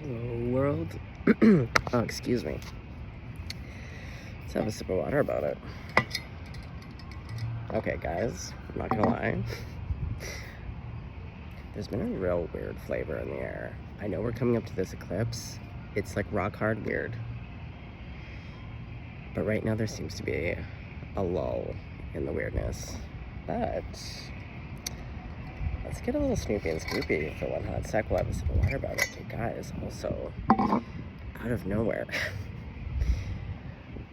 Hello, world. Oh, excuse me. Let's have a sip of water about it. Okay, guys, I'm not gonna lie. There's been a real weird flavor in the air. I know we're coming up to this eclipse. It's like rock hard weird. But right now there seems to be a lull in the weirdness. But let's get a little Snoopy and Scoopy for one hot sec. We'll have a sip of water about it. But guys, also, out of nowhere,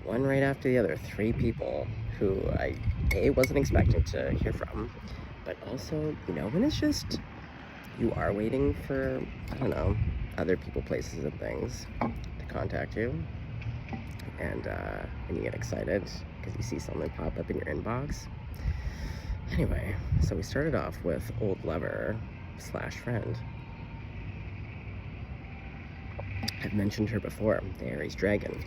one right after the other, 3 people who I wasn't expecting to hear from, but also, when it's just, you are waiting for, I don't know, other people, places, and things to contact you, and you get excited because you see something pop up in your inbox. Anyway, so we started off with old lover / friend. I've mentioned her before, the Aries Dragon.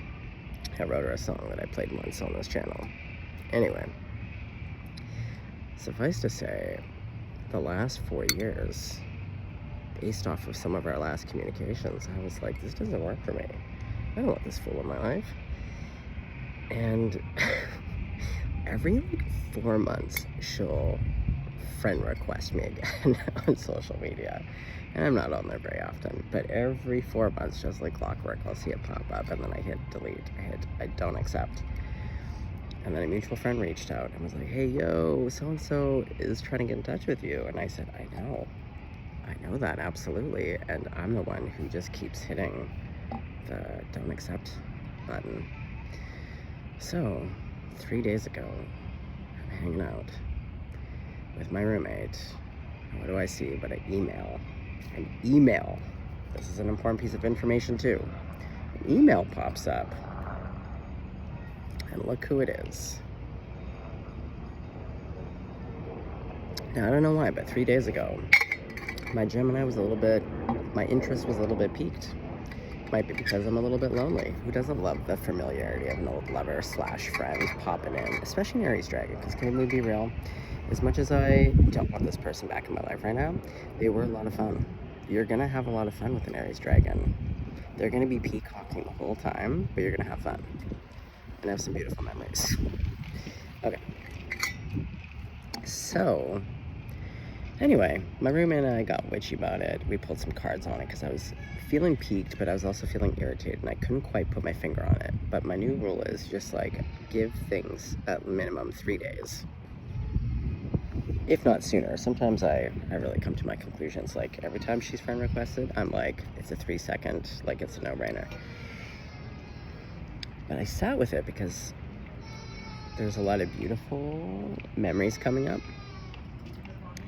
I wrote her a song that I played once on this channel. Anyway, suffice to say, the last 4 years, based off of some of our last communications, I was like, this doesn't work for me. I don't want this fool in my life. And every 4 months, she'll friend request me again on social media. And I'm not on there very often, but every 4 months, just like clockwork, I'll see it pop up, and then I hit delete. I don't accept. And then a mutual friend reached out and was like, hey, yo, so-and-so is trying to get in touch with you. And I said, I know that, absolutely. And I'm the one who just keeps hitting the don't accept button. So 3 days ago, I'm hanging out with my roommate. What do I see but an email? An email. This is an important piece of information too. An email pops up. And look who it is. Now, I don't know why, but 3 days ago, my Gemini was my interest was a little bit piqued. Might be because I'm a little bit lonely. Who doesn't love the familiarity of an old lover / friend popping in, especially an Aries Dragon? Because can we be real? As much as I don't want this person back in my life right now, they were a lot of fun. You're gonna have a lot of fun with an Aries Dragon. They're gonna be peacocking the whole time, but you're gonna have fun and have some beautiful memories. Okay. So, anyway, my roommate and I got witchy about it. We pulled some cards on it because I was feeling piqued, but I was also feeling irritated, and I couldn't quite put my finger on it. But my new rule is just like, give things at minimum 3 days. If not sooner. Sometimes I really come to my conclusions. Like, every time she's friend requested, I'm like, it's a 3-second, like, it's a no-brainer. But I sat with it because there's a lot of beautiful memories coming up.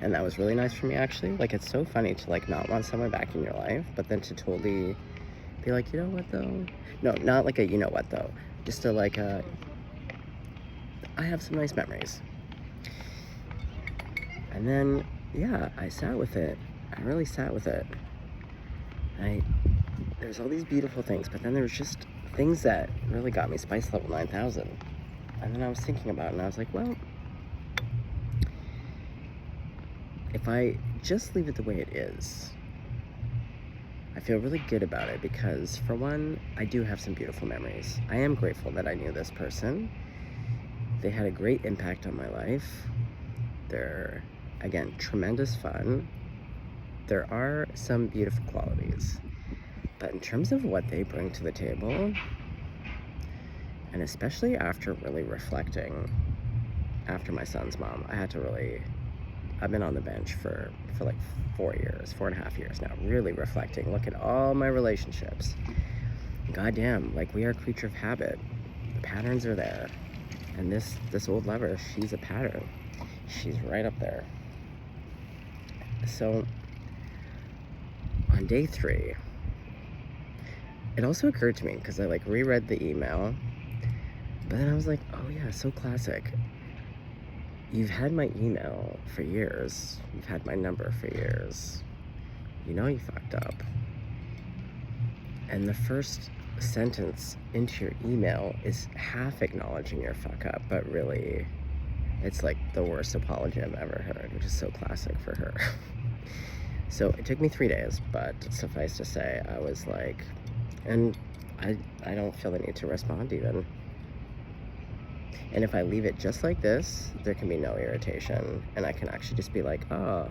And that was really nice for me, actually. Like, it's so funny to, like, not want someone back in your life, but then to totally be like, you know what, though? No, not like a you know what, though. Just to, like, I have some nice memories. And then, yeah, I sat with it. I really sat with it. There's all these beautiful things, but then there's just things that really got me spice level 9,000. And then I was thinking about it, and I was like, well, if I just leave it the way it is, I feel really good about it because, for one, I do have some beautiful memories. I am grateful that I knew this person. They had a great impact on my life. They're, again, tremendous fun. There are some beautiful qualities. But in terms of what they bring to the table, and especially after really reflecting after my son's mom, I've been on the bench for like 4.5 years now, really reflecting, look at all my relationships. Goddamn, like, we are a creature of habit. The patterns are there. And this old lover, she's a pattern. She's right up there. So, on day 3, it also occurred to me, because I, like, reread the email, but then I was like, oh yeah, so classic. You've had my email for years. You've had my number for years. You know you fucked up. And the first sentence into your email is half acknowledging your fuck up, but really, it's like the worst apology I've ever heard, which is so classic for her. So it took me 3 days, but suffice to say, I was like, and I don't feel the need to respond even. And if I leave it just like this, there can be no irritation, and I can actually just be like, oh,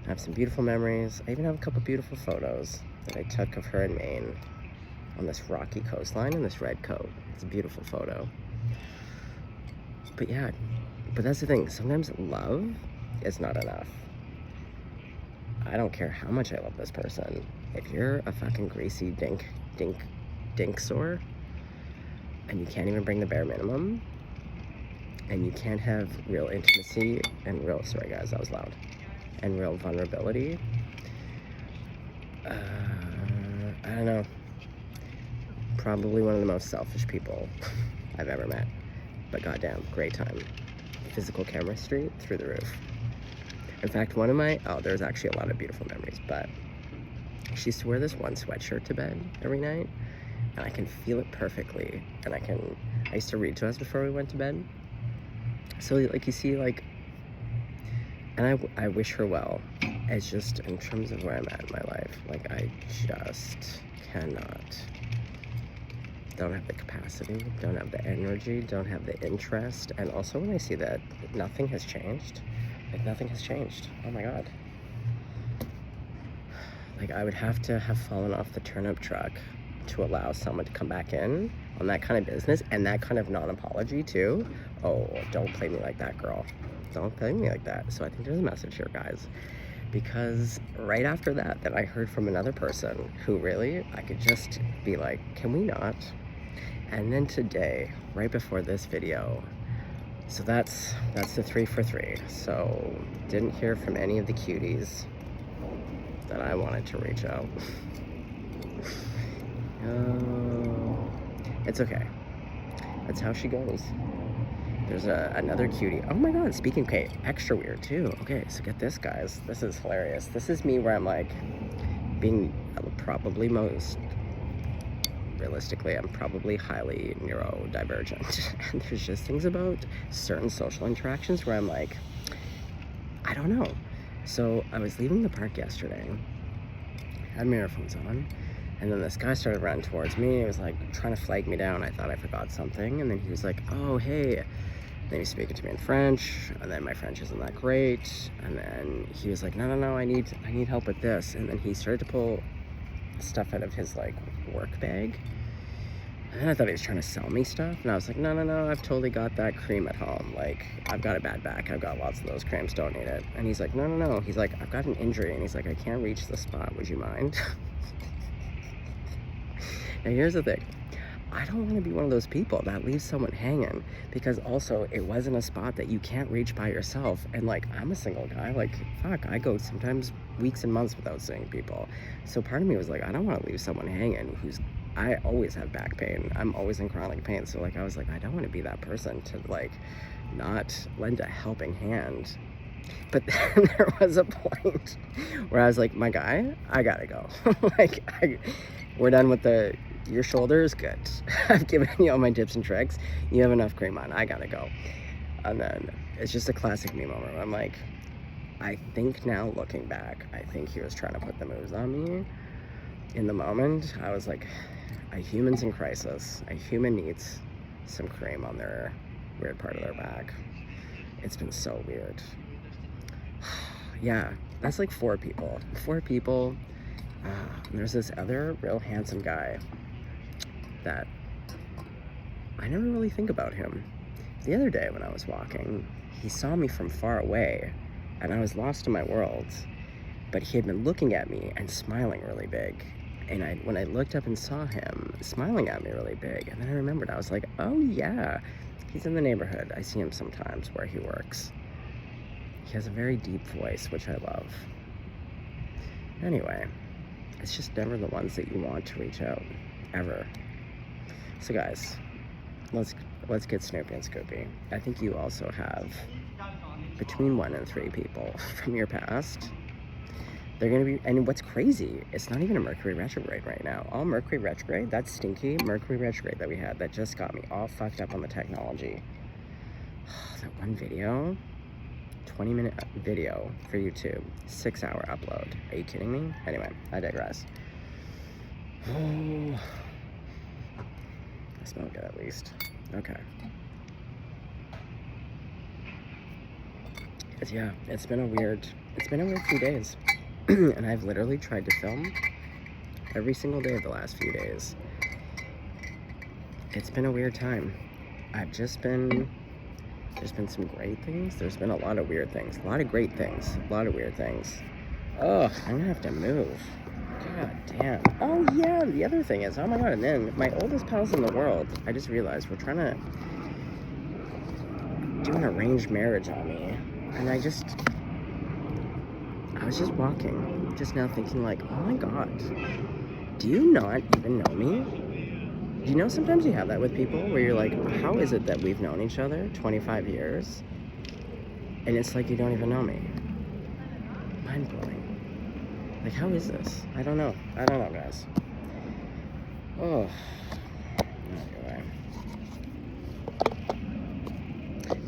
I have some beautiful memories. I even have a couple beautiful photos that I took of her in Maine on this rocky coastline in this red coat. It's a beautiful photo. But yeah, but that's the thing. Sometimes love is not enough. I don't care how much I love this person. If you're a fucking greasy dink sore, and you can't even bring the bare minimum, and you can't have real intimacy and real, sorry guys, that was loud, and real vulnerability, I don't know, probably one of the most selfish people I've ever met. But goddamn, great time. Physical chemistry through the roof. In fact, one of my, there's actually a lot of beautiful memories, but she used to wear this one sweatshirt to bed every night, and I can feel it perfectly, and I used to read to us before we went to bed. So, like, you see, like, and I wish her well. It's just, in terms of where I'm at in my life, like, I just cannot, don't have the capacity, don't have the energy, don't have the interest, and also when I see that nothing has changed, like, nothing has changed, oh my god. Like, I would have to have fallen off the turnip truck to allow someone to come back in on that kind of business and that kind of non-apology too. Oh, don't play me like that, girl. Don't play me like that. So I think there's a message here, guys. Because right after that, then I heard from another person who really, I could just be like, can we not? And then today, right before this video, so that's the 3 for 3. So didn't hear from any of the cuties that I wanted to reach out. It's okay. That's how she goes. There's another cutie. Oh my god, speaking, okay, extra weird too. Okay, so get this, guys. This is hilarious. This is me where I'm like, being probably most, realistically, I'm probably highly neurodivergent. And there's just things about certain social interactions where I'm like, I don't know. So I was leaving the park yesterday, had my earphones on, and then this guy started running towards me. He was like trying to flag me down. I thought I forgot something, and then he was like, oh, hey. Then he's speaking to me in French, and then my French isn't that great. And then he was like, no, I need help with this. And then he started to pull stuff out of his like work bag. And then I thought he was trying to sell me stuff, and I was like, no, I've totally got that cream at home. Like, I've got a bad back. I've got lots of those creams. Don't need it. And he's like, no. He's like, I've got an injury, and he's like, I can't reach the spot. Would you mind? Now, here's the thing. I don't want to be one of those people that leaves someone hanging, because also it wasn't a spot that you can't reach by yourself. And like, I'm a single guy, like, fuck, I go sometimes weeks and months without seeing people. So part of me was like, I don't want to leave someone hanging I always have back pain. I'm always in chronic pain. So like, I was like, I don't want to be that person to like not lend a helping hand. But then there was a point where I was like, my guy, I gotta go. Like, we're done with your shoulder is good. I've given you all my tips and tricks. You have enough cream on. I gotta go. And then it's just a classic me moment where I'm like, I think now looking back, I think he was trying to put the moves on me. In the moment, I was like, a human's in crisis. A human needs some cream on their weird part of their back. It's been so weird. Yeah, that's like 4 people. 4 people. There's this other real handsome guy that I never really think about him. The other day when I was walking, he saw me from far away, and I was lost in my world, but he had been looking at me and smiling really big. And when I looked up and saw him smiling at me really big, and then I remembered, I was like, oh yeah, he's in the neighborhood. I see him sometimes where he works. He has a very deep voice, which I love. Anyway, it's just never the ones that you want to reach out, ever. So guys, let's get Snoopy and Scoopy. I think you also have between 1 and 3 people from your past. They're gonna be, and what's crazy, it's not even a Mercury retrograde right now. All Mercury retrograde, that stinky Mercury retrograde that we had, that just got me all fucked up on the technology. That one video, 20-minute video for YouTube, 6-hour upload. Are you kidding me? Anyway, I digress. Oh, I smell good at least. Okay. It's been a weird few days. And I've literally tried to film every single day of the last few days. It's been a weird time. There's been some great things. There's been a lot of weird things. A lot of great things. A lot of weird things. Oh, I'm gonna have to move. God damn. Oh yeah, the other thing is, oh my god, and then my oldest pals in the world, I just realized we're trying to do an arranged marriage on me. And I was just walking, just now thinking like, oh my god, do you not even know me? Do you know sometimes you have that with people where you're like, how is it that we've known each other 25 years and it's like you don't even know me? Mind blowing. Like, how is this? I don't know, guys. Oh, anyway.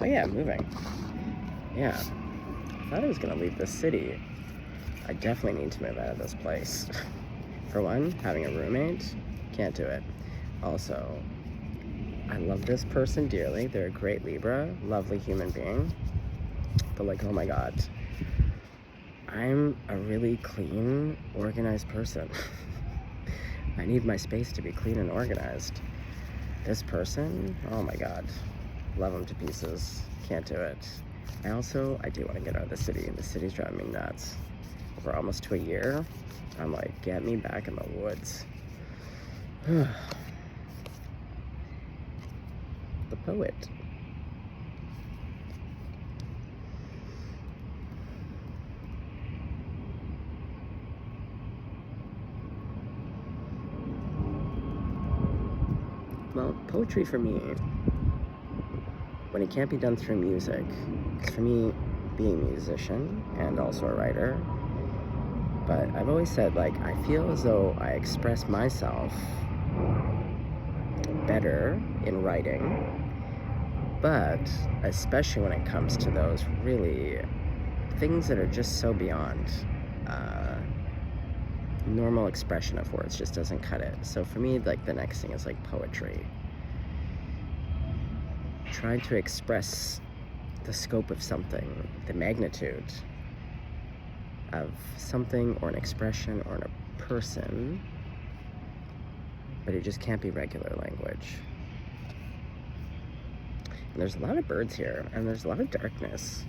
Oh yeah, moving. Yeah, I thought I was gonna leave this city. I definitely need to move out of this place. For one, having a roommate, can't do it. Also, I love this person dearly. They're a great Libra, lovely human being. But like, oh my god, I'm a really clean, organized person. I need my space to be clean and organized. This person, oh my god, love them to pieces. Can't do it. I do want to get out of the city. The city's driving me nuts. For almost to a year, I'm like, get me back in the woods. The poet. Well, poetry for me, when it can't be done through music, because for me, being a musician and also a writer, but I've always said, like, I feel as though I express myself better in writing, but especially when it comes to those really things that are just so beyond normal expression of words, just doesn't cut it. So for me, like, the next thing is like poetry. Trying to express the scope of something, the magnitude of something or an expression or a person, but it just can't be regular language. And there's a lot of birds here, and there's a lot of darkness.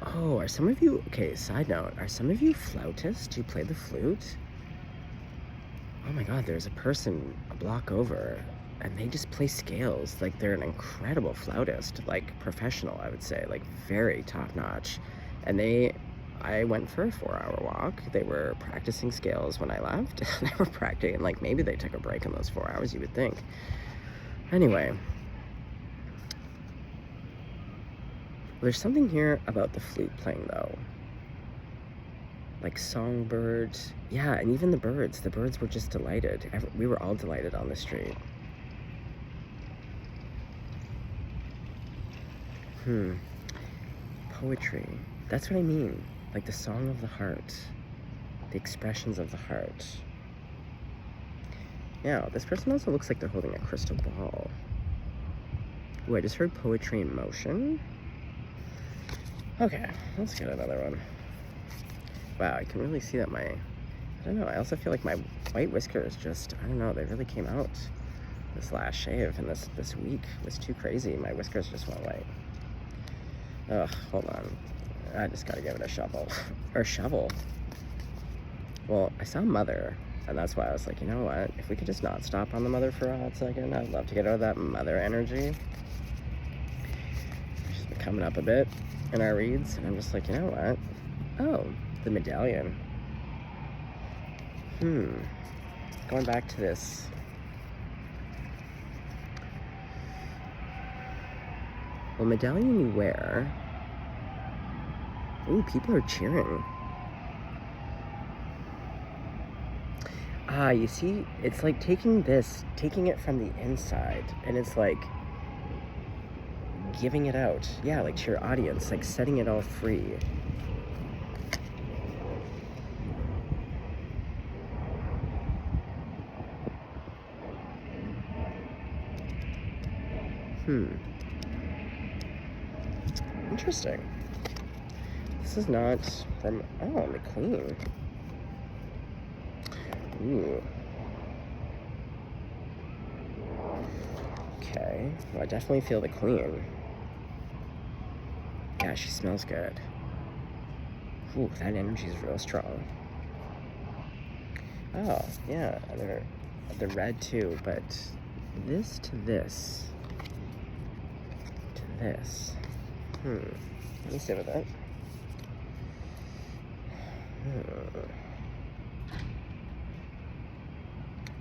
Oh, are some of you, okay, side note, are some of you flautists? Do you play the flute? Oh my god, there's a person a block over, and they just play scales. Like, they're an incredible flautist, like professional, I would say, like very top-notch. And I went for a 4-hour walk. They were practicing scales when I left. They were practicing, like, maybe they took a break in those 4 hours, you would think. Anyway, there's something here about the flute playing, though. Like songbirds. Yeah, and even the birds were just delighted. We were all delighted on the street. Poetry. That's what I mean. Like the song of the heart. The expressions of the heart. Yeah, this person also looks like they're holding a crystal ball. Ooh, I just heard poetry in motion. Okay, let's get another one. Wow, I can really see that I don't know, I also feel like my white whiskers just, I don't know, they really came out. This last shave and this week was too crazy. My whiskers just went white. Ugh, hold on. I just gotta give it a shovel. Or shovel. Well, I saw Mother, and that's why I was like, you know what? If we could just not stop on the Mother for a hot second, I'd love to get out of that Mother energy. She's been coming up a bit in our reads, and I'm just like, you know what? Oh, the medallion. Going back to this. Well, medallion you wear. Ooh, people are cheering. Ah, you see, it's like taking it from the inside, and it's like giving it out. Yeah, like to your audience, like setting it all free. Interesting. This is not from, oh, the Queen. Ooh. Okay, well, I definitely feel the Queen. Yeah, she smells good. Ooh, that energy is real strong. Oh, yeah, they're red too, but this to this to this. Let me sit with it.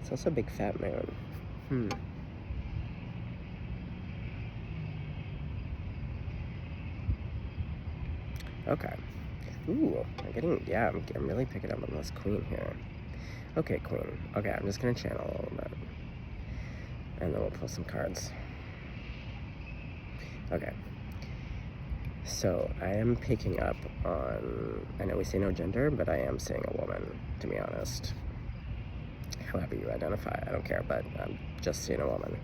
It's also a big fat moon. Okay. Ooh, I'm really picking up on this Queen here. Okay, Queen. Okay, I'm just gonna channel a little bit. And then we'll pull some cards. Okay. So, I am picking up on, I know we say no gender, but I am seeing a woman, to be honest. However you identify, I don't care, but I'm just seeing a woman.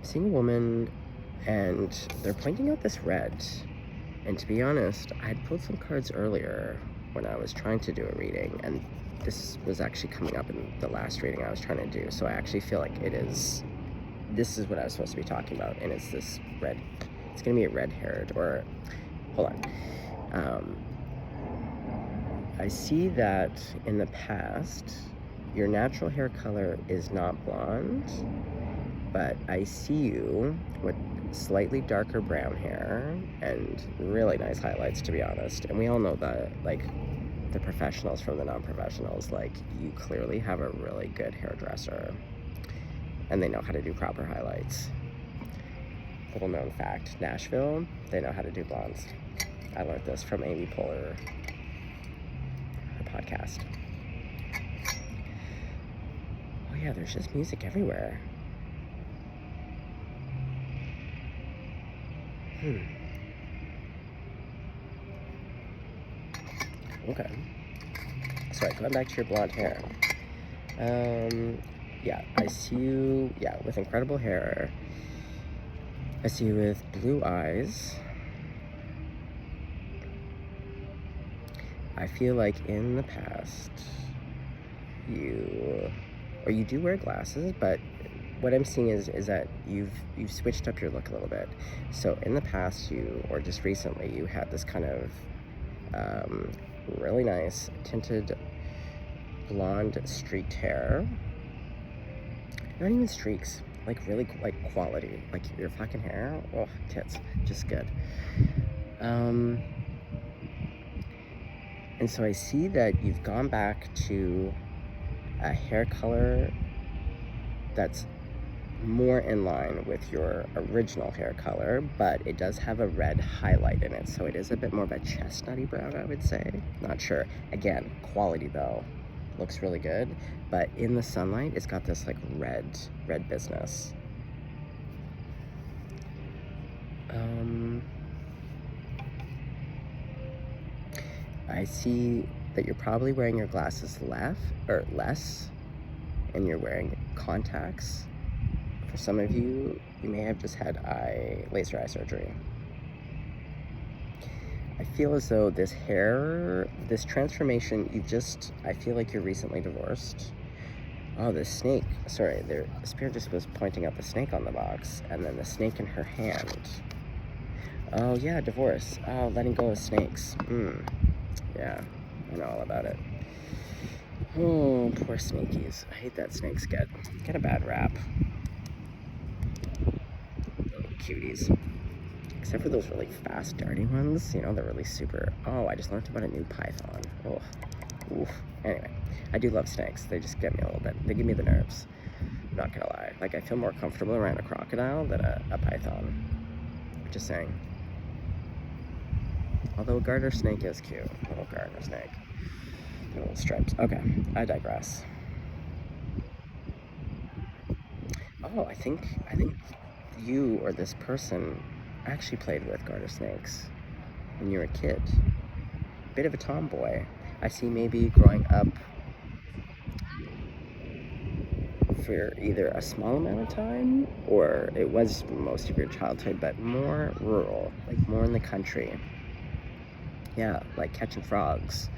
Seeing a woman, and they're pointing out this red. And to be honest, I had pulled some cards earlier when I was trying to do a reading, and this was actually coming up in the last reading I was trying to do, so I actually feel like this is what I was supposed to be talking about, and it's this red, it's gonna be a red-haired, or, hold on. I see that in the past, your natural hair color is not blonde, but I see you with slightly darker brown hair and really nice highlights, to be honest. And we all know that, like, the professionals from the non-professionals, like, you clearly have a really good hairdresser and they know how to do proper highlights. Little known fact, Nashville, they know how to do blondes. I learned this from Amy Poehler, her podcast. Oh yeah, there's just music everywhere. Okay. Sorry, going back to your blonde hair. Yeah, I see you, with incredible hair. I see you with blue eyes. I feel like in the past, you do wear glasses, but what I'm seeing is that you've switched up your look a little bit. So in the past, or just recently, you had this kind of really nice tinted blonde streaked hair. Not even streaks, like really like quality, like your fucking hair. Oh, tits, just good. And so I see that you've gone back to a hair color that's more in line with your original hair color, but it does have a red highlight in it, so it is a bit more of a chestnutty brown, I would say. Not sure. Again, quality though, looks really good, but in the sunlight, it's got this like red business. I see that you're probably wearing your glasses less, and you're wearing contacts. For some of you, you may have just had laser eye surgery. I feel as though this transformation, I feel like you're recently divorced. Oh, the snake. Sorry, the spirit just was pointing out the snake on the box, and then the snake in her hand. Oh yeah, divorce. Oh, letting go of snakes. Yeah, I know all about it. Oh, poor snakies. I hate that snakes get a bad rap. Cuties. Except for those really fast, dirty ones, they're really super. Oh, I just learned about a new python. Oh, oof. Anyway, I do love snakes. They just get me a little bit. They give me the nerves. I'm not gonna lie. Like, I feel more comfortable around a crocodile than a python. Just saying. Although a garter snake is cute. A little garter snake. Little stripes. Okay, I digress. Oh, I think you or this person actually played with garter snakes when you were a kid. Bit of a tomboy. I see maybe growing up for either a small amount of time, or it was most of your childhood, but more rural, like more in the country. Yeah, like catching frogs,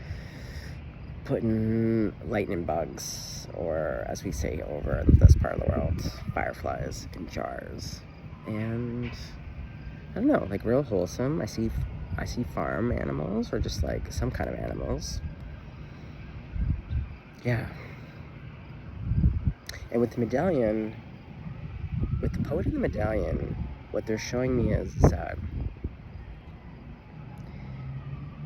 putting lightning bugs, or as we say over in this part of the world, fireflies in jars. And I don't know, like real wholesome. I see farm animals, or just like some kind of animals. Yeah. And with the medallion, with the poet in the medallion, what they're showing me is that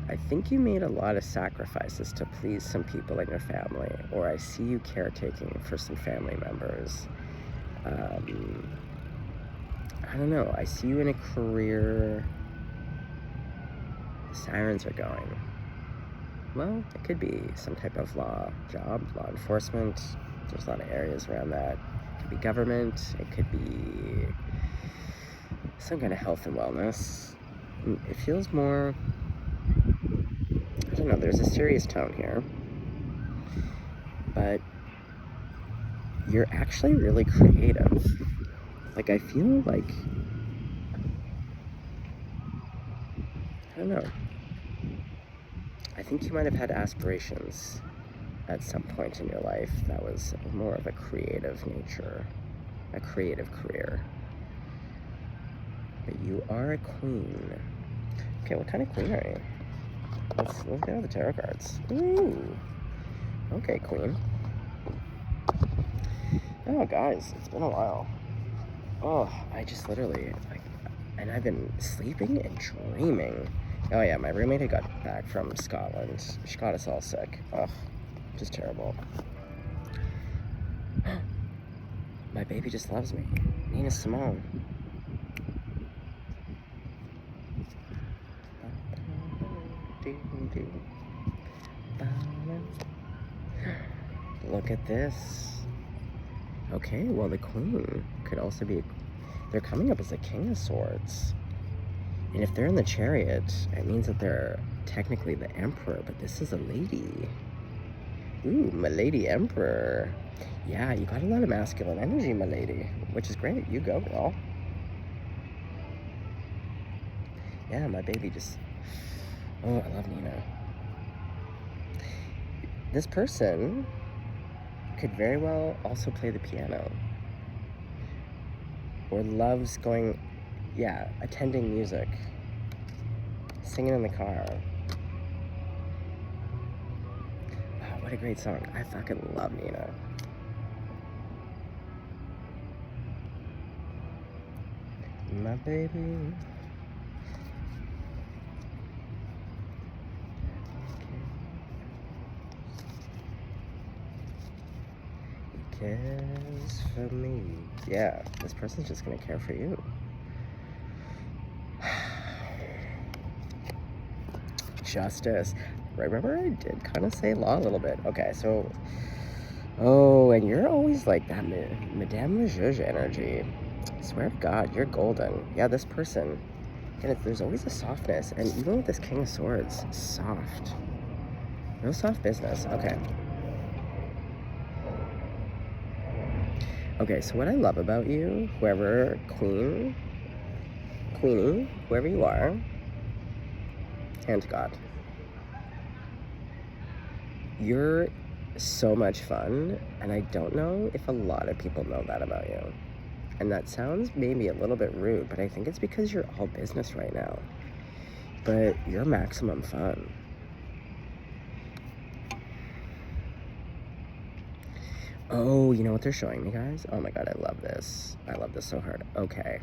I think you made a lot of sacrifices to please some people in your family, or I see you caretaking for some family members. I don't know, I see you in a career. The sirens are going. Well, it could be some type of law enforcement. There's a lot of areas around that. It could be government, it could be some kind of health and wellness. It feels more, I don't know, there's a serious tone here, but you're actually really creative. Like, I feel like, I don't know, I think you might have had aspirations at some point in your life that was more of a creative nature, a creative career. But you are a queen. Okay, what kind of queen are you? Let's get out the tarot cards. Ooh. Okay, queen. Oh, guys, it's been a while. Oh, I just literally, and I've been sleeping and dreaming. Oh yeah, my roommate had got back from Scotland. She got us all sick. Ugh, just terrible. My baby just loves me. Nina Simone. Look at this. Okay, well, the queen could also be, they're coming up as the king of swords. And if they're in the chariot, it means that they're technically the emperor, but this is a lady. Ooh, my lady emperor. Yeah, you got a lot of masculine energy, my lady, which is great. You go, girl. Yeah, my baby just, oh, I love Nina. This person could very well also play the piano, or loves going, yeah, attending music, singing in the car. Oh, what a great song. I fucking love Nina. My baby. Cares for me. Yeah, this person's just gonna care for you. Justice. Remember, I did kind of say law a little bit. Okay, so, oh, and you're always like that Madame Le Juge energy. I swear to God, you're golden. Yeah, this person, again, there's always a softness, and even with this King of Swords, soft. No soft business. Okay. Okay, so what I love about you, whoever, queenie, whoever you are, hand to God. You're so much fun, and I don't know if a lot of people know that about you. And that sounds maybe a little bit rude, but I think it's because you're all business right now. But you're maximum fun. Oh, you know what they're showing me, guys? Oh my God, I love this. I love this so hard. Okay.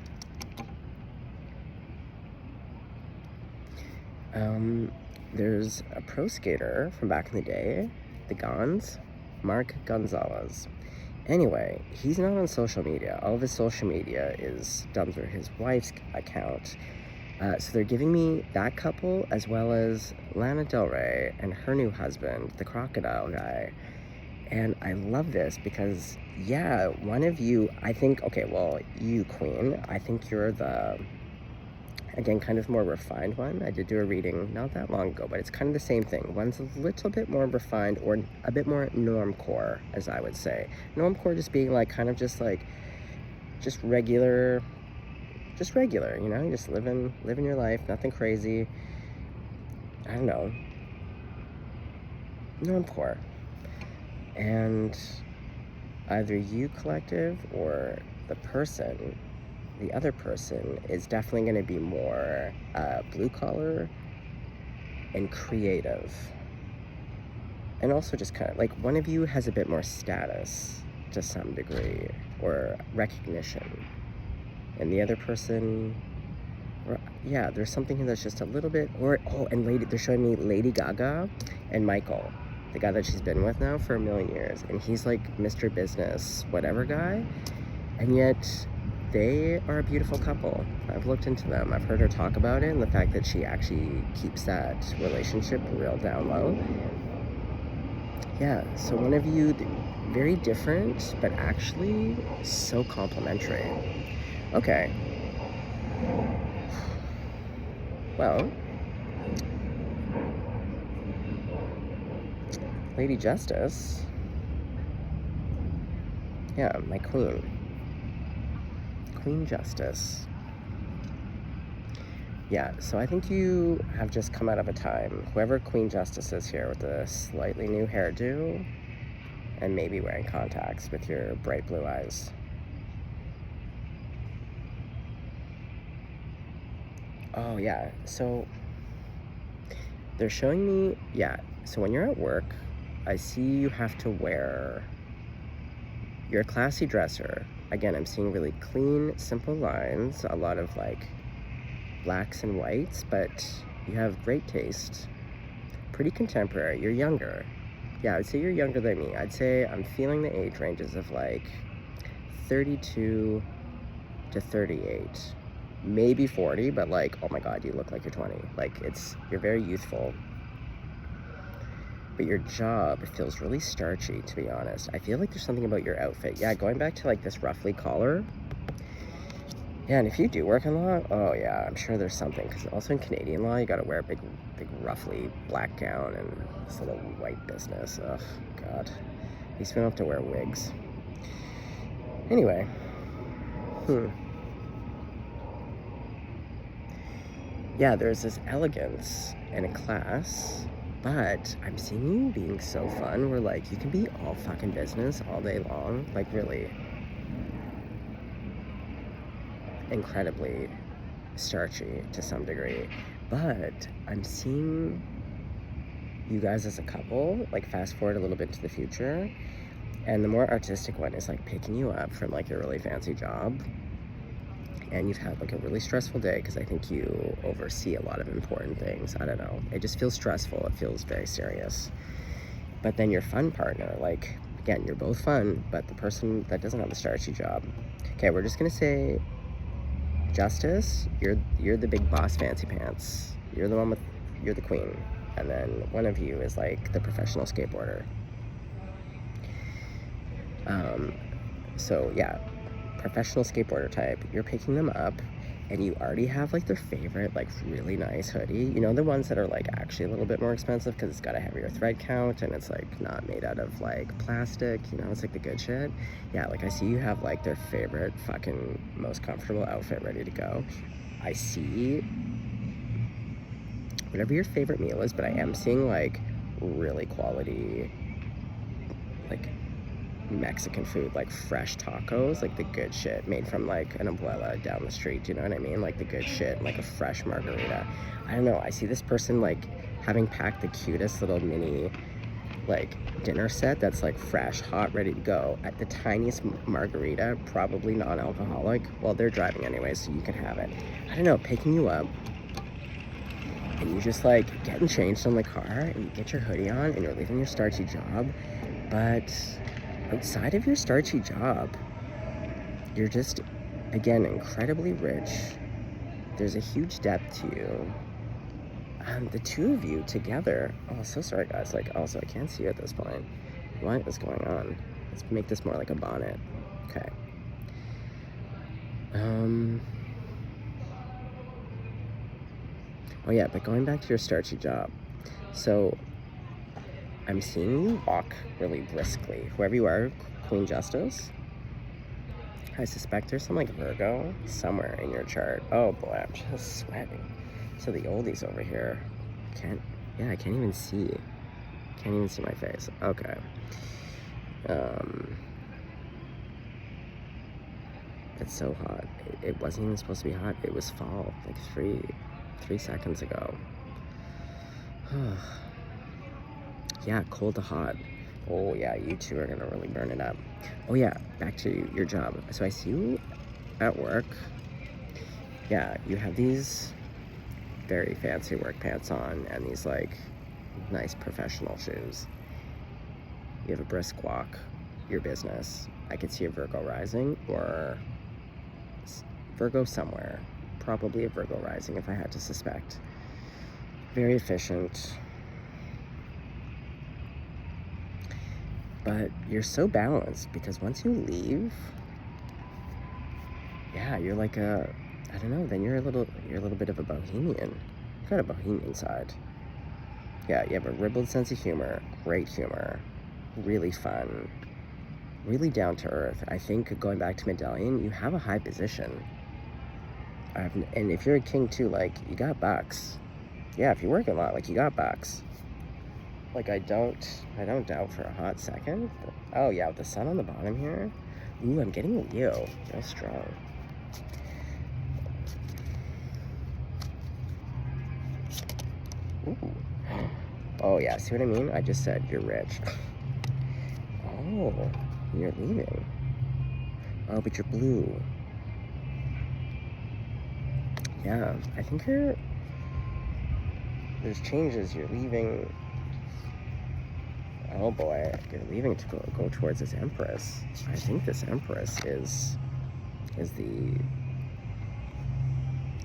There's a pro skater from back in the day, the Gons, Mark Gonzalez. Anyway, he's not on social media. All of his social media is done through his wife's account. So they're giving me that couple, as well as Lana Del Rey and her new husband, the crocodile guy. And I love this because, yeah, one of you, I think, okay, well, you, queen, I think you're the again, kind of more refined one. I did do a reading not that long ago, but it's kind of the same thing. One's a little bit more refined, or a bit more normcore, as I would say. Normcore just being like kind of just like just regular, you know, just living your life, nothing crazy. I don't know. Normcore. And either you, collective, or the other person is definitely going to be more blue collar and creative. And also just kind of like one of you has a bit more status to some degree, or recognition. And the other person, or, yeah, there's something here that's just a little bit, they're showing me Lady Gaga and Michael, the guy that she's been with now for a million years. And he's like Mr. Business, whatever guy. And yet they are a beautiful couple. I've looked into them. I've heard her talk about it, and the fact that she actually keeps that relationship real down low. Yeah, so one of you, very different, but actually so complementary. Okay. Well, Lady Justice. Yeah, my queen. Queen Justice. Yeah, so I think you have just come out of a time. Whoever Queen Justice is here with a slightly new hairdo and maybe wearing contacts with your bright blue eyes. Oh, yeah. So they're showing me, yeah. So when you're at work, I see you have to wear, you're a classy dresser. Again, I'm seeing really clean, simple lines, a lot of like blacks and whites, but you have great taste. Pretty contemporary. You're younger. Yeah, I would say you're younger than me. I'd say I'm feeling the age ranges of like 32 to 38. Maybe 40, but like, oh my God, you look like you're 20. Like, you're very youthful. But your job feels really starchy, to be honest. I feel like there's something about your outfit. Yeah, going back to like this ruffly collar. Yeah, and if you do work in law, oh yeah, I'm sure there's something. Because also in Canadian law, you gotta wear a big ruffly black gown and this little white business. Ugh, God. At least we don't have to wear wigs. Anyway. Yeah, there's this elegance and a class, but I'm seeing you being so fun where like you can be all fucking business all day long, like really incredibly starchy to some degree. But I'm seeing you guys as a couple, like fast forward a little bit to the future, and the more artistic one is like picking you up from like your really fancy job, and you've had like a really stressful day because I think you oversee a lot of important things. I don't know, it just feels stressful. It feels very serious. But then your fun partner, like, again, you're both fun, but the person that doesn't have the starchy job. Okay, we're just gonna say Justice, you're the big boss fancy pants. You're the queen. And then one of you is like the professional skateboarder. So yeah, professional skateboarder type. You're picking them up, and you already have like their favorite like really nice hoodie. You know, the ones that are like actually a little bit more expensive because it's got a heavier thread count and it's like not made out of like plastic. You know, it's like the good shit. Yeah, like I see you have like their favorite fucking most comfortable outfit ready to go. I see whatever your favorite meal is, but I am seeing like really quality like Mexican food, like fresh tacos, like the good shit made from like an abuela down the street, you know what I mean? Like the good shit, like a fresh margarita. I don't know, I see this person like having packed the cutest little mini like dinner set that's like fresh, hot, ready to go at the tiniest margarita, probably non-alcoholic. Well, they're driving anyway, so you can have it. I don't know, picking you up and you just like getting changed on the car and you get your hoodie on and you're leaving your starchy job, but outside of your starchy job, you're just, again, incredibly rich. There's a huge depth to you. And the two of you together, oh, so sorry guys, like also I can't see you at this point. What is going on? Let's make this more like a bonnet. Okay. Oh yeah, but going back to your starchy job. So I'm seeing you walk really briskly. Whoever you are, Queen Justice, I suspect there's some like Virgo somewhere in your chart. Oh boy, I'm just sweating. So the oldies over here I can't even see. Can't even see my face. Okay. It's so hot. It wasn't even supposed to be hot. It was fall, like three seconds ago. Yeah, cold to hot. Oh yeah, you two are gonna really burn it up. Oh yeah, back to your job. So I see you at work. Yeah, you have these very fancy work pants on and these like nice professional shoes. You have a brisk walk. Your business. I could see a Virgo rising or Virgo somewhere. Probably a Virgo rising if I had to suspect. Very efficient. But you're so balanced because once you leave, yeah, you're like I don't know, then you're a little bit of a bohemian. You've got a bohemian side. Yeah, you have a ribald sense of humor, great humor, really fun, really down to earth. I think going back to Medallion, you have a high position. And if you're a king too, like, you got bucks. Yeah, if you work a lot, like, you got bucks. Like, I don't doubt for a hot second. But, oh yeah, with the sun on the bottom here. Ooh, I'm getting a Leo. Real strong. Ooh. Oh yeah, see what I mean? I just said you're rich. Oh, you're leaving. Oh, but you're blue. Yeah, I think there's changes. You're leaving. Oh boy, you're leaving to go towards this Empress. I think this Empress is the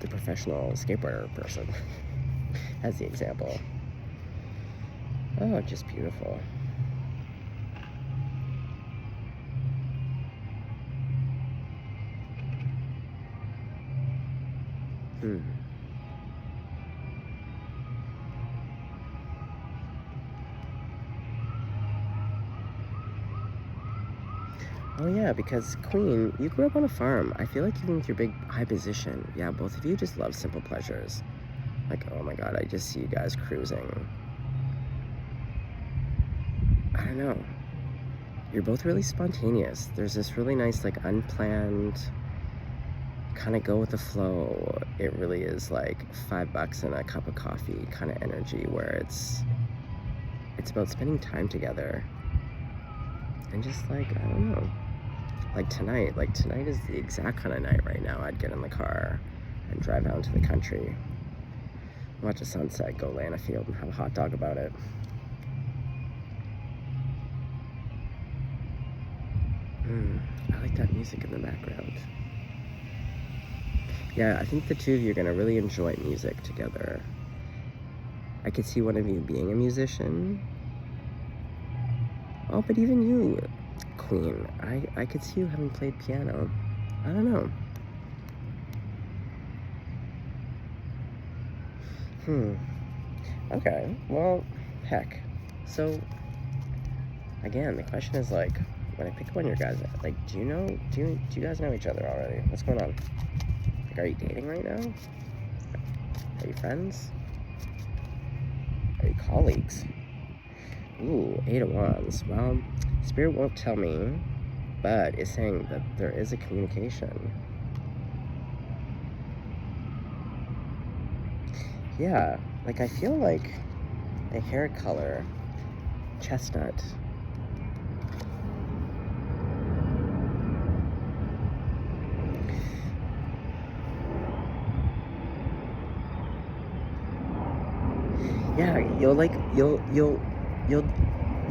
professional skateboarder person. As the example. Oh, just beautiful. Oh yeah, because Queen, you grew up on a farm. I feel like even with your big high position, yeah, both of you just love simple pleasures. Like, oh my god, I just see you guys cruising. I don't know. You're both really spontaneous. There's this really nice, like, unplanned, kind of go with the flow. It really is like $5 and a cup of coffee kind of energy where it's about spending time together. And just like, I don't know. Like tonight is the exact kind of night right now. I'd get in the car and drive out into the country, watch a sunset, go lay in a field and have a hot dog about it. I like that music in the background. Yeah, I think the two of you are gonna really enjoy music together. I could see one of you being a musician. Oh, but even you, Queen, I could see you having played piano. I don't know. Okay, well, heck. So, again, the question is like, when I pick one of your guys, like, do you guys know each other already? What's going on? Like, are you dating right now? Are you friends? Are you colleagues? Ooh, 8 of Wands. Well, Spirit won't tell me, but it's saying that there is a communication. Yeah, like I feel like the hair color, chestnut. Yeah, you'll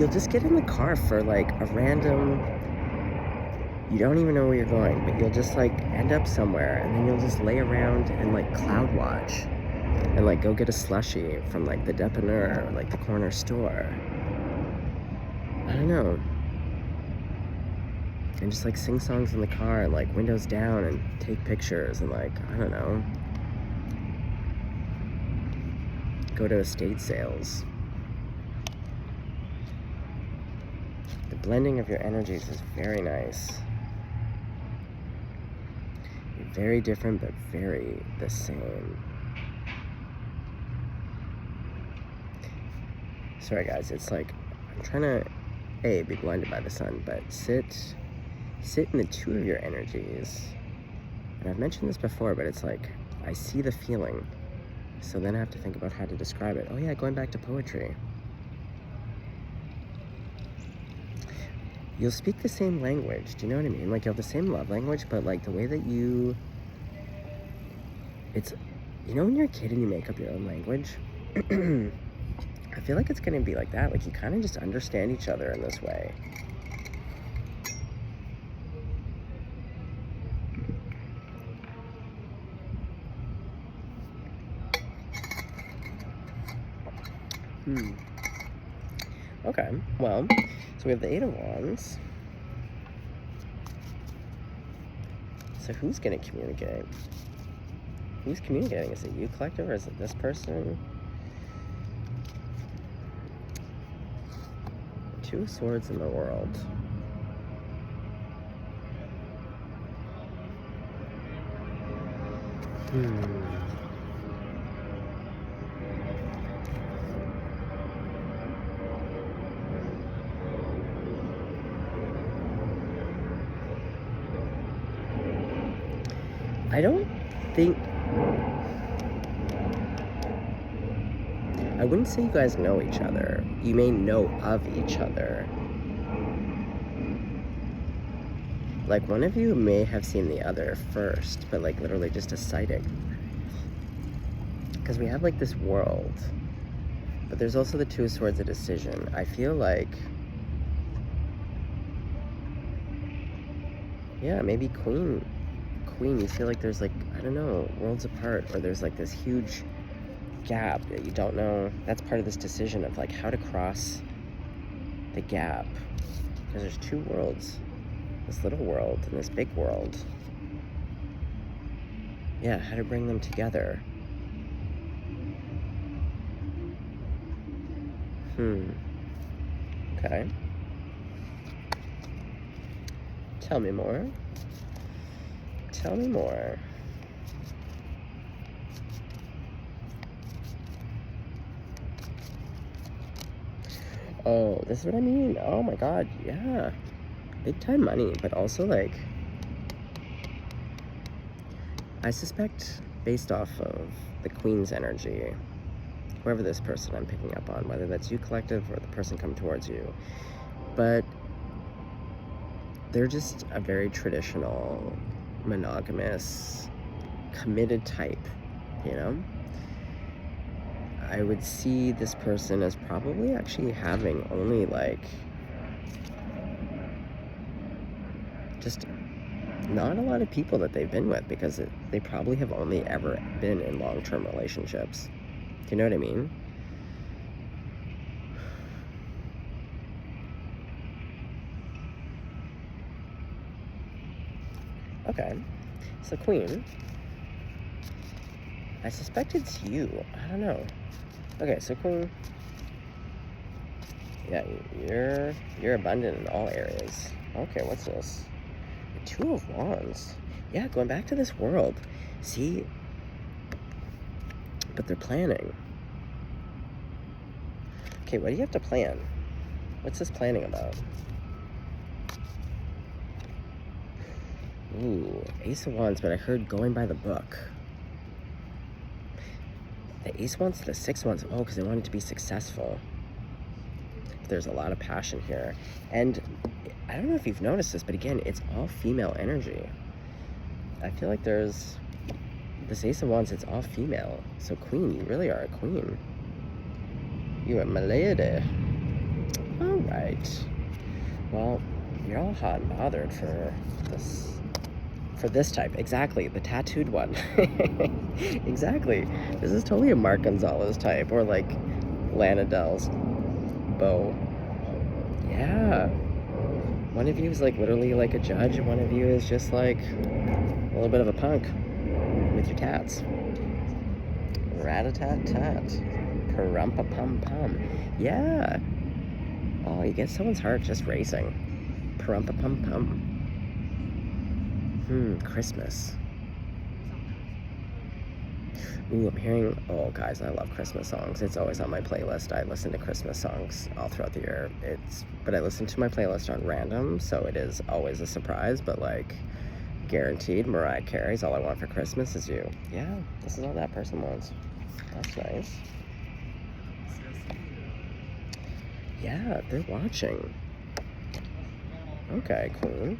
just get in the car for like a random, you don't even know where you're going, but you'll just like end up somewhere and then you'll just lay around and like cloud watch and like go get a slushie from like the dépanneur or like the corner store. I don't know. And just like sing songs in the car and like windows down and take pictures and like, I don't know. go to estate sales. The blending of your energies is very nice. You're very different, but very the same. Sorry guys, it's like, I'm trying to, be blinded by the sun, but sit in the two of your energies. And I've mentioned this before, but it's like, I see the feeling. So then I have to think about how to describe it. Oh yeah, going back to poetry. You'll speak the same language, do you know what I mean? Like, you have the same love language, but like the way that it's, you know when you're a kid and you make up your own language? I feel like it's gonna be like that. Like, you kind of just understand each other in this way. Okay, well, so we have the Eight of Wands. So who's gonna communicate? Who's communicating? Is it you, collective, or is it this person? Two of Swords in the world. I don't think, I wouldn't say you guys know each other. You may know of each other. Like, one of you may have seen the other first, but like literally just a sighting. Because we have like this world, but there's also the Two of Swords, a decision. I feel like, yeah, maybe Queen, you feel like there's like, I don't know, worlds apart, or there's like this huge gap that you don't know. That's part of this decision of like how to cross the gap, because there's two worlds, this little world and this big world. Yeah, how to bring them together. Okay, tell me more. Tell me more. Oh, this is what I mean. Oh my god, yeah. Big time money, but also like, I suspect based off of the Queen's energy, whoever this person I'm picking up on, whether that's you, collective, or the person coming towards you, but they're just a very traditional, monogamous, committed type, you know? I would see this person as probably actually having only like, just not a lot of people that they've been with, because they probably have only ever been in long-term relationships. Do you know what I mean? Okay, so Queen, I suspect it's you. I don't know. Okay, so Queen, yeah, you're abundant in all areas. Okay, what's this? The Two of Wands. Yeah, going back to this world. See, but they're planning. Okay, what do you have to plan? What's this planning about? Ooh, Ace of Wands, but I heard going by the book. The Ace wants the Six Wands. Oh, because they want it to be successful. There's a lot of passion here. And I don't know if you've noticed this, but again, it's all female energy. I feel like there's this Ace of Wands, it's all female. So Queen, you really are a queen. You are my lady. All right. Well, you're all hot and bothered for this type. Exactly, the tattooed one. Exactly. This is totally a Mark Gonzalez type, or like Lana Del's Beau. Yeah. One of you is like literally like a judge, and one of you is just like a little bit of a punk with your tats. Rat-a-tat-tat. Parumpa-pum-pum. Yeah. Oh, you get someone's heart just racing. Parumpa-pum-pum. Christmas. Ooh, I'm hearing, oh guys, I love Christmas songs. It's always on my playlist. I listen to Christmas songs all throughout the year. But I listen to my playlist on random, so it is always a surprise, but like, guaranteed, Mariah Carey's All I Want for Christmas Is You. Yeah, this is all that person wants. That's nice. Yeah, they're watching. Okay, cool.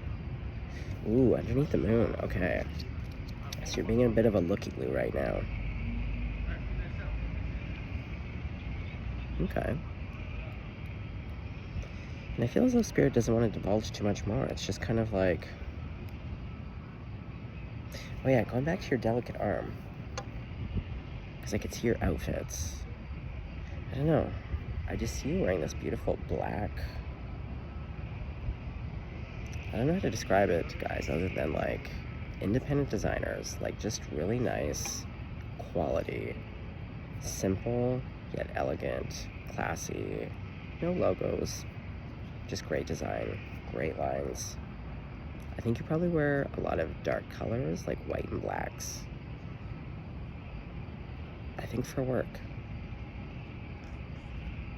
Ooh, underneath the moon. Okay. So you're being a bit of a looky-loo right now. Okay. And I feel as though Spirit doesn't want to divulge too much more. It's just kind of like... Oh yeah, going back to your delicate arm. Because I could see your outfits. I don't know. I just see you wearing this beautiful black... I don't know how to describe it, guys, other than like independent designers. Like just really nice quality. Simple, yet elegant, classy. No logos. Just great design, great lines. I think you probably wear a lot of dark colors, like white and blacks. I think for work.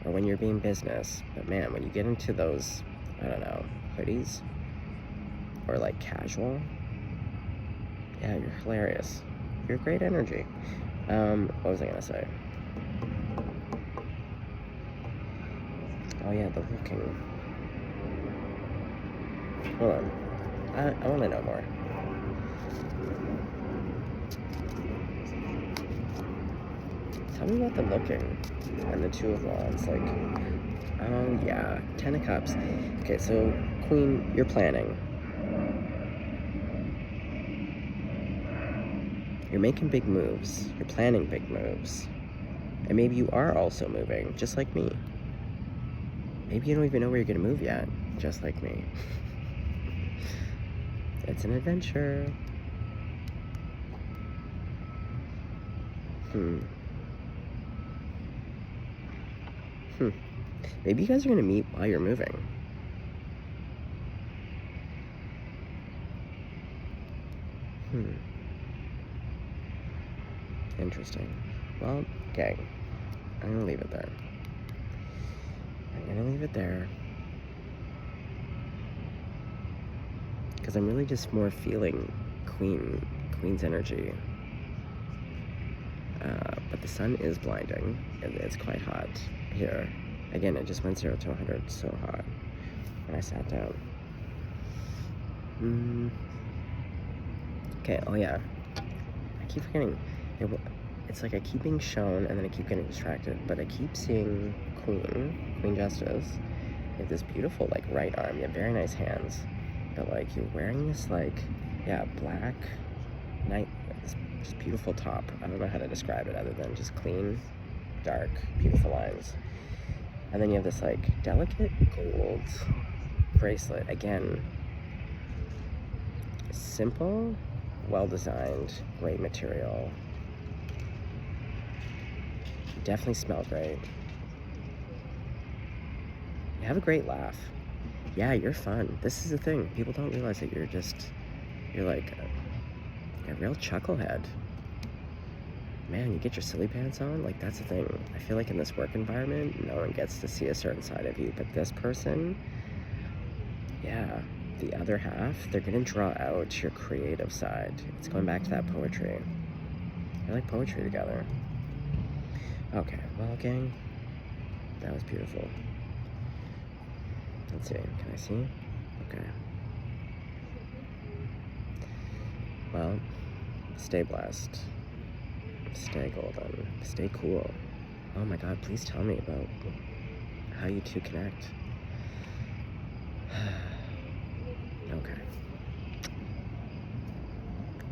Or when you're being business. But man, when you get into those, I don't know, hoodies, or like casual, yeah, you're hilarious. You're great energy. What was I gonna say? Oh yeah, the looking. Hold on. I want to know more. Tell me about the looking and the Two of Wands. Like, oh yeah, Ten of Cups. Okay, so Queen, you're planning. You're making big moves. You're planning big moves. And maybe you are also moving, just like me. Maybe you don't even know where you're gonna move yet, just like me. It's an adventure. Maybe you guys are gonna meet while you're moving. Interesting. Well, gang, I'm gonna leave it there. Because I'm really just more feeling Queen's energy. But the sun is blinding. It's quite hot here. Again, it just went 0 to 100, so hot when I sat down. Okay, oh yeah. I keep forgetting. It's like I keep being shown and then I keep getting distracted, but I keep seeing Queen Justice. You have this beautiful, like, right arm. You have very nice hands. But, like, you're wearing this, like, yeah, black, this just beautiful top. I don't know how to describe it other than just clean, dark, beautiful lines. And then you have this, like, delicate gold bracelet. Again, simple, well-designed, great material. You definitely smell great. You have a great laugh. Yeah, you're fun. This is the thing. People don't realize that you're like a real chucklehead. Man, you get your silly pants on, like that's the thing. I feel like in this work environment, no one gets to see a certain side of you, but this person, yeah, the other half, they're gonna draw out your creative side. It's going back to that poetry. I like poetry together. Okay, well, gang, that was beautiful. Let's see, can I see? Okay. Well, stay blessed. Stay golden. Stay cool. Oh my god, please tell me about how you two connect. Okay.